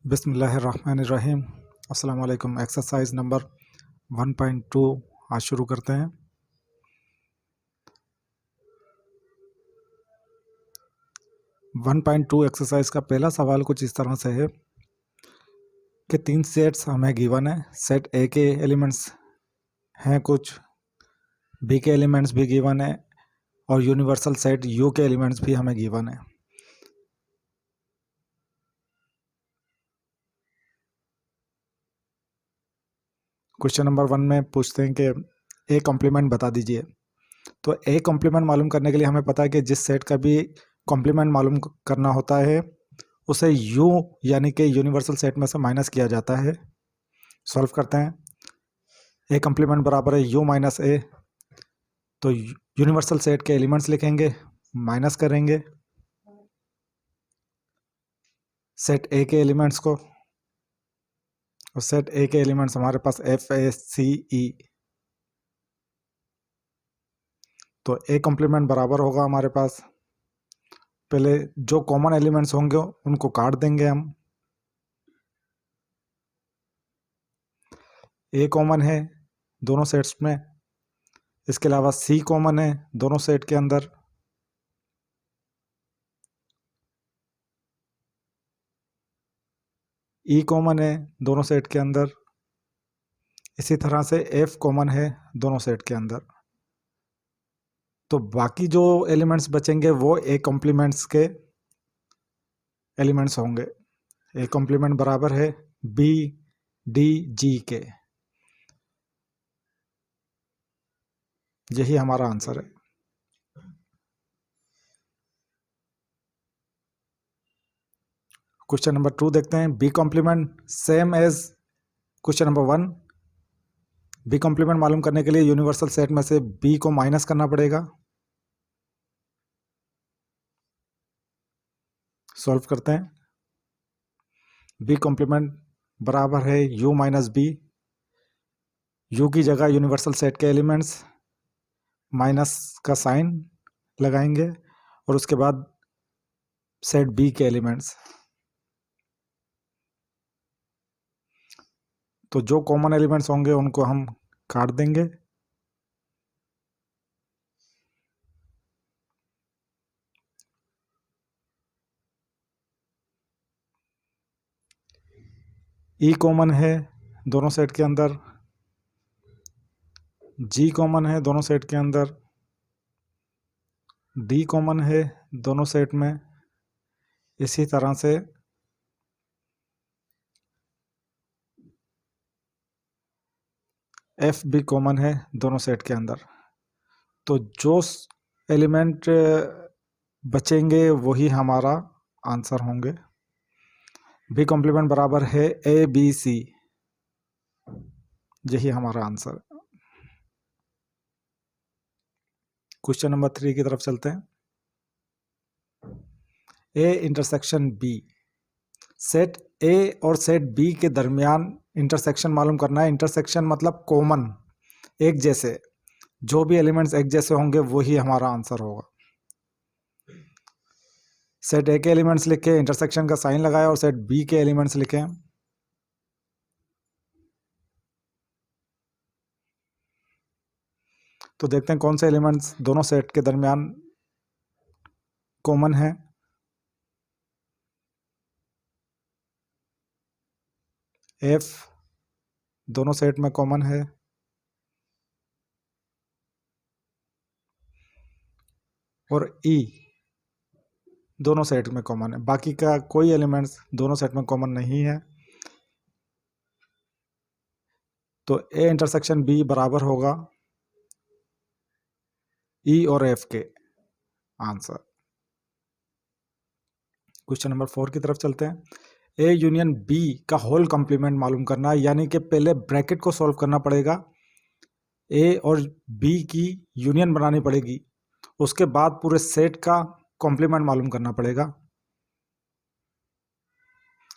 बिस्मिल्लाहिर्रहमानिर्रहीम। अस्सलाम वालेकुम। एक्सरसाइज नंबर 1.2 आज शुरू करते हैं। वन पॉइंट टू एक्सरसाइज का पहला सवाल कुछ इस तरह से है कि 3 सेट्स हमें गिवन है। सेट ए के एलिमेंट्स हैं, कुछ बी के एलिमेंट्स भी गिवन है और यूनिवर्सल सेट यू के एलिमेंट्स भी हमें गिवन है। क्वेश्चन नंबर 1 में पूछते हैं कि ए कॉम्प्लीमेंट बता दीजिए। तो ए कॉम्प्लीमेंट मालूम करने के लिए हमें पता है कि जिस सेट का भी कॉम्प्लीमेंट मालूम करना होता है उसे यू यानी कि यूनिवर्सल सेट में से माइनस किया जाता है। सॉल्व करते हैं। ए कॉम्प्लीमेंट बराबर है यू माइनस ए। तो यूनिवर्सल सेट के एलिमेंट्स लिखेंगे, माइनस करेंगे सेट ए के एलिमेंट्स को, और सेट ए के एलिमेंट्स हमारे पास एफ ए सी ई। तो ए कॉम्प्लीमेंट बराबर होगा हमारे पास, पहले जो कॉमन एलिमेंट्स होंगे उनको काट देंगे हम। ए कॉमन है दोनों सेट्स में, इसके अलावा सी कॉमन है दोनों सेट के अंदर, ई कॉमन है दोनों सेट के अंदर, इसी तरह से एफ कॉमन है दोनों सेट के अंदर। तो बाकी जो एलिमेंट्स बचेंगे वो ए कॉम्प्लीमेंट्स के एलिमेंट्स होंगे। ए कॉम्प्लीमेंट बराबर है बी डी जी के। यही हमारा आंसर है। क्वेश्चन नंबर 2 देखते हैं। B complement same as question number 1। B complement मालूम करने के लिए यूनिवर्सल सेट में से बी को माइनस करना पड़ेगा। सॉल्व करते हैं। बी कॉम्प्लीमेंट बराबर है यू माइनस बी। यू की जगह यूनिवर्सल सेट के एलिमेंट्स, माइनस का साइन लगाएंगे और उसके बाद सेट बी के एलिमेंट्स। तो जो कॉमन एलिमेंट्स होंगे उनको हम काट देंगे। ई कॉमन है दोनों सेट के अंदर, जी कॉमन है दोनों सेट के अंदर, डी कॉमन है दोनों सेट में, इसी तरह से एफ भी कॉमन है दोनों सेट के अंदर। तो जो एलिमेंट बचेंगे वही हमारा आंसर होंगे। बी कॉम्प्लीमेंट बराबर है ए बी सी। यही हमारा आंसर। क्वेश्चन नंबर 3 की तरफ चलते हैं। A intersection B. Set A और सेट बी के दरमियान इंटरसेक्शन मालूम करना है। इंटरसेक्शन मतलब कॉमन, एक जैसे, जो भी एलिमेंट्स एक जैसे होंगे वही हमारा आंसर होगा। सेट ए के एलिमेंट्स लिखे, इंटरसेक्शन का साइन लगाया, और सेट बी के एलिमेंट्स लिखे। तो देखते हैं कौन से एलिमेंट्स दोनों सेट के दरमियान कॉमन है। एफ दोनों सेट में कॉमन है, और ई दोनों सेट में कॉमन है। बाकी का कोई एलिमेंट्स दोनों सेट में कॉमन नहीं है। तो ए इंटरसेक्शन बी बराबर होगा ई और एफ के आंसर। क्वेश्चन नंबर 4 की तरफ चलते हैं। ए यूनियन बी का होल कॉम्प्लीमेंट मालूम करना है, यानी कि पहले ब्रैकेट को सॉल्व करना पड़ेगा, ए और बी की यूनियन बनानी पड़ेगी, उसके बाद पूरे सेट का कॉम्प्लीमेंट मालूम करना पड़ेगा।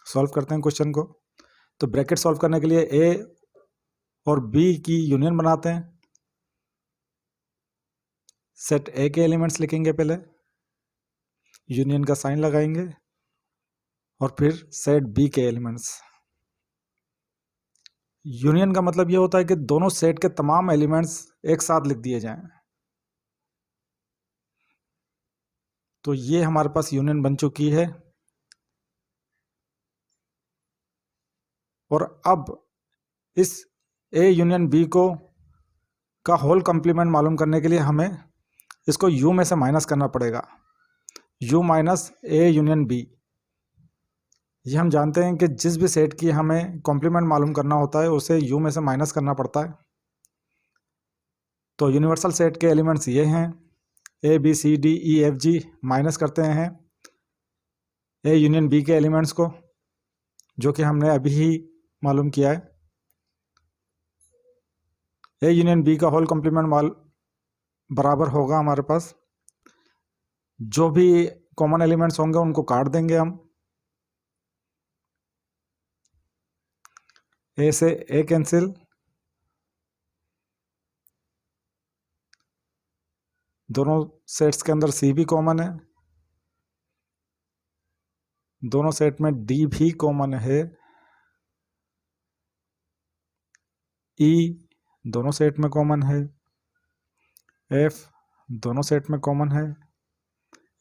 सॉल्व करते हैं क्वेश्चन को। तो ब्रैकेट सॉल्व करने के लिए ए और बी की यूनियन बनाते हैं। सेट ए के एलिमेंट्स लिखेंगे, पहले यूनियन का साइन लगाएंगे और फिर सेट बी के एलिमेंट्स। यूनियन का मतलब ये होता है कि दोनों सेट के तमाम एलिमेंट्स एक साथ लिख दिए जाएं। तो ये हमारे पास यूनियन बन चुकी है। और अब इस ए यूनियन बी को का होल कंप्लीमेंट मालूम करने के लिए हमें इसको यू में से माइनस करना पड़ेगा। U minus A union B. ये हम जानते हैं कि जिस भी सेट की हमें कॉम्प्लीमेंट मालूम करना होता है उसे यू में से माइनस करना पड़ता है। तो यूनिवर्सल सेट के एलिमेंट्स ये हैं, A B C D E F G. Minus करते हैं ए यूनियन बी के एलिमेंट्स को, जो कि हमने अभी ही मालूम किया है। ए यूनियन बी का होल कॉम्प्लीमेंट बराबर होगा हमारे पास, जो भी कॉमन एलिमेंट्स होंगे उनको काट देंगे हम। ए से ए कैंसिल, दोनों सेट्स के अंदर सी भी कॉमन है, दोनों सेट में डी भी कॉमन है, ई दोनों सेट में कॉमन है, एफ दोनों सेट में कॉमन है,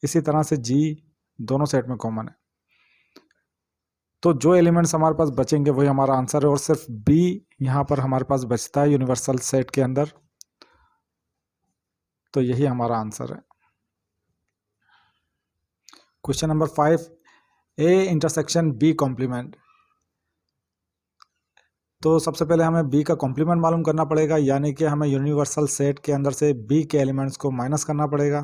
इसी तरह से जी दोनों सेट में कॉमन है। तो जो एलिमेंट्स हमारे पास बचेंगे वही हमारा आंसर है, और सिर्फ बी यहाँ पर हमारे पास बचता है यूनिवर्सल सेट के अंदर। तो यही हमारा आंसर है। Question number 5, A intersection B complement. तो सबसे पहले हमें बी का कॉम्प्लीमेंट मालूम करना पड़ेगा, यानी कि हमें यूनिवर्सल सेट के अंदर से बी के एलिमेंट्स को माइनस करना पड़ेगा।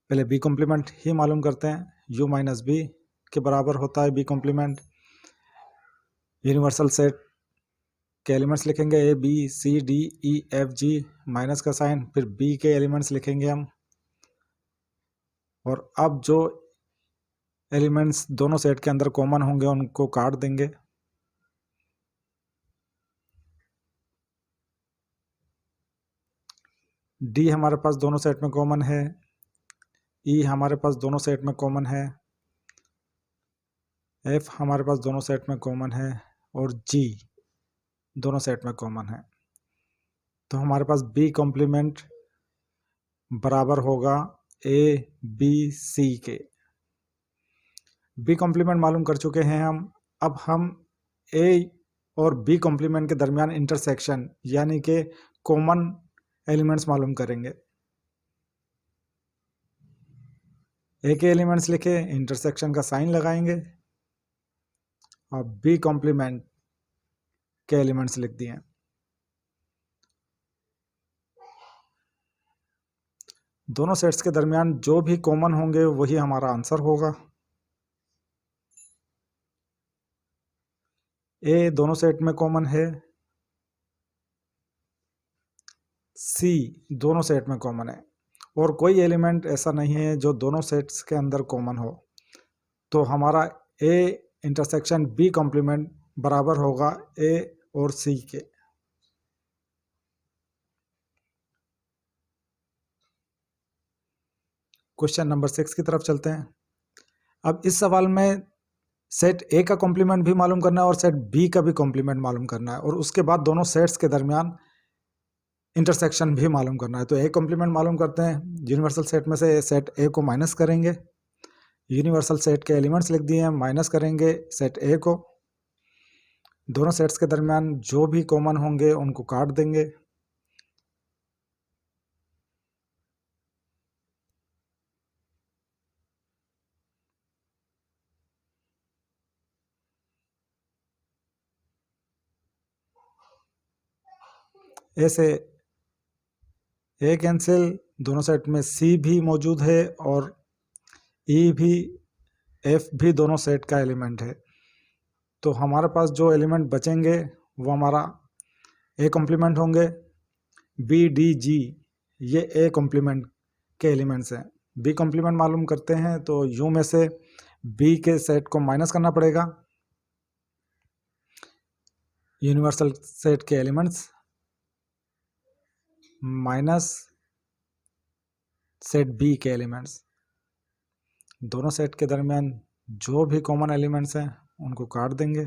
पहले बी कॉम्प्लीमेंट ही मालूम करते हैं। यू माइनस बी के बराबर होता है बी कॉम्प्लीमेंट। यूनिवर्सल सेट के एलिमेंट्स लिखेंगे A B C D E F G, minus का साइन, फिर बी के एलिमेंट्स लिखेंगे हम। और अब जो एलिमेंट्स दोनों सेट के अंदर कॉमन होंगे उनको काट देंगे। डी हमारे पास दोनों सेट में कॉमन है, ई हमारे पास दोनों सेट में कॉमन है, एफ हमारे पास दोनों सेट में कॉमन है, और जी दोनों सेट में कॉमन है। तो हमारे पास बी कॉम्प्लीमेंट बराबर होगा ए बी सी के। बी कॉम्प्लीमेंट मालूम कर चुके हैं हम। अब हम ए और बी कॉम्प्लीमेंट के दरमियान इंटरसेक्शन यानी कि कॉमन एलिमेंट्स मालूम करेंगे। ए के एलिमेंट्स लिखे, इंटरसेक्शन का साइन लगाएंगे, और बी कॉम्प्लीमेंट के एलिमेंट्स लिख दिए। दोनों सेट्स के दरमियान जो भी कॉमन होंगे वही हमारा आंसर होगा। ए दोनों सेट में कॉमन है, सी दोनों सेट में कॉमन है, और कोई एलिमेंट ऐसा नहीं है जो दोनों सेट्स के अंदर कॉमन हो। तो हमारा ए इंटरसेक्शन बी कॉम्प्लीमेंट बराबर होगा ए और सी के। क्वेश्चन नंबर 6 की तरफ चलते हैं। अब इस सवाल में सेट ए का कॉम्प्लीमेंट भी मालूम करना है और सेट बी का भी कॉम्प्लीमेंट मालूम करना है, और उसके बाद दोनों सेट्स के दरमियान इंटरसेक्शन भी मालूम करना है। तो ए कॉम्प्लीमेंट मालूम करते हैं। यूनिवर्सल सेट में से सेट ए को माइनस करेंगे, यूनिवर्सल सेट के एलिमेंट्स लिख दिए हैं, माइनस करेंगे सेट ए को। दोनों सेट्स के दरमियान जो भी कॉमन होंगे उनको काट देंगे। ए से ए कैंसिल, दोनों सेट में सी भी मौजूद है और ई भी, एफ भी दोनों सेट का एलिमेंट है। तो हमारे पास जो एलिमेंट बचेंगे वो हमारा ए कॉम्प्लीमेंट होंगे। बी डी जी ये ए कॉम्प्लीमेंट के एलिमेंट्स हैं। बी कॉम्प्लीमेंट मालूम करते हैं तो यू में से बी के सेट को माइनस करना पड़ेगा, यूनिवर्सल सेट के एलिमेंट्स माइनस सेट बी के एलिमेंट्स। दोनों सेट के दरमियान जो भी कॉमन एलिमेंट्स हैं उनको काट देंगे।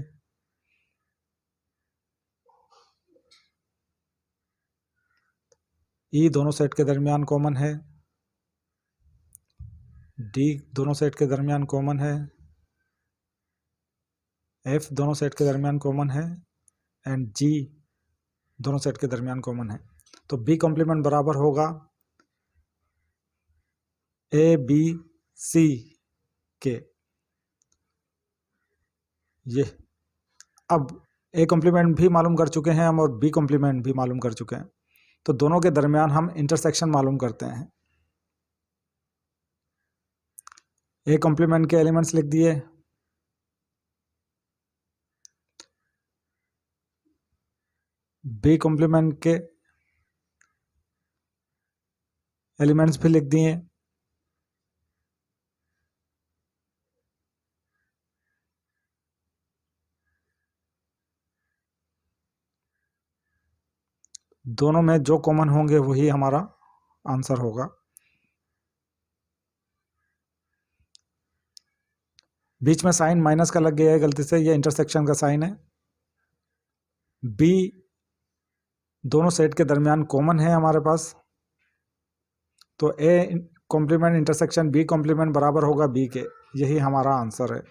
ई दोनों सेट के दरमियान कॉमन है, डी दोनों सेट के दरमियान कॉमन है, एफ दोनों सेट के दरमियान कॉमन है, एंड जी दोनों सेट के दरमियान कॉमन है। तो बी कॉम्प्लीमेंट बराबर होगा ए बी सी के। ये अब ए कॉम्प्लीमेंट भी मालूम कर चुके हैं हम और बी कॉम्प्लीमेंट भी मालूम कर चुके हैं, तो दोनों के दरमियान हम इंटरसेक्शन मालूम करते हैं। ए कॉम्प्लीमेंट के एलिमेंट्स लिख दिए, बी कॉम्प्लीमेंट के एलिमेंट्स भी लिख दिए, दोनों में जो कॉमन होंगे वही हमारा आंसर होगा। बीच में साइन माइनस का लग गया है गलती से, ये इंटरसेक्शन का साइन है। बी दोनों सेट के दरमियान कॉमन है हमारे पास, तो A complement intersection B complement बराबर होगा बी के, यही हमारा आंसर है।